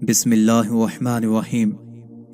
بسم اللہ الرحمن الرحیم۔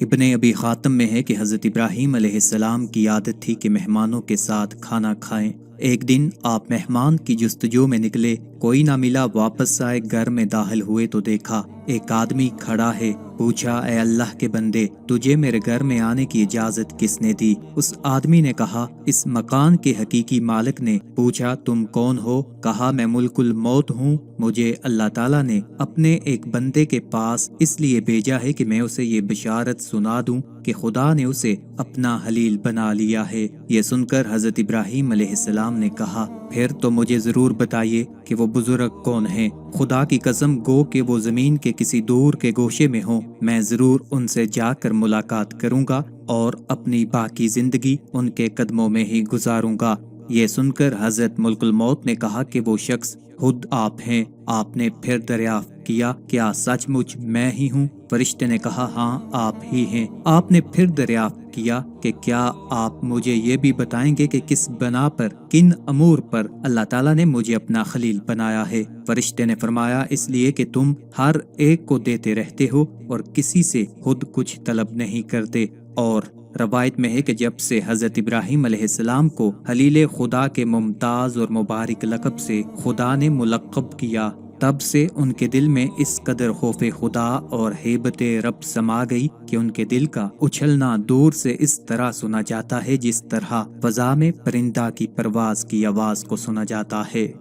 ابن ابی خاتم میں ہے کہ حضرت ابراہیم علیہ السلام کی عادت تھی کہ مہمانوں کے ساتھ کھانا کھائیں۔ ایک دن آپ مہمان کی جستجو میں نکلے، کوئی نہ ملا، واپس آئے، گھر میں داخل ہوئے تو دیکھا ایک آدمی کھڑا ہے۔ پوچھا، اے اللہ کے بندے، تجھے میرے گھر میں آنے کی اجازت کس نے دی؟ اس آدمی نے کہا، اس مکان کے حقیقی مالک نے۔ پوچھا، تم کون ہو؟ کہا، میں ملک الموت ہوں، مجھے اللہ تعالیٰ نے اپنے ایک بندے کے پاس اس لیے بھیجا ہے کہ میں اسے یہ بشارت سنا دوں کہ خدا نے اسے اپنا خلیل بنا لیا ہے۔ یہ سن کر حضرت ابراہیم علیہ السلام نے کہا، پھر تو مجھے ضرور بتائیے کہ وہ بزرگ کون ہیں۔ خدا کی قسم، گو کہ وہ زمین کے کسی دور کے گوشے میں ہوں، میں ضرور ان سے جا کر ملاقات کروں گا اور اپنی باقی زندگی ان کے قدموں میں ہی گزاروں گا۔ یہ سن کر حضرت ملک الموت نے کہا کہ وہ شخص خود آپ ہیں۔ آپ نے پھر دریافت کیا، کیا سچ مچ میں ہی ہوں؟ فرشتے نے کہا، ہاں آپ ہی ہیں۔ آپ نے پھر دریافت کیا کہ کیا آپ مجھے یہ بھی بتائیں گے کہ کس بنا پر، کن امور پر اللہ تعالیٰ نے مجھے اپنا خلیل بنایا ہے؟ فرشتے نے فرمایا، اس لیے کہ تم ہر ایک کو دیتے رہتے ہو اور کسی سے خود کچھ طلب نہیں کرتے۔ اور روایت میں ہے کہ جب سے حضرت ابراہیم علیہ السلام کو خلیل خدا کے ممتاز اور مبارک لقب سے خدا نے ملقب کیا، تب سے ان کے دل میں اس قدر خوف خدا اور ہیبت رب سما گئی کہ ان کے دل کا اچھلنا دور سے اس طرح سنا جاتا ہے جس طرح فضا میں پرندہ کی پرواز کی آواز کو سنا جاتا ہے۔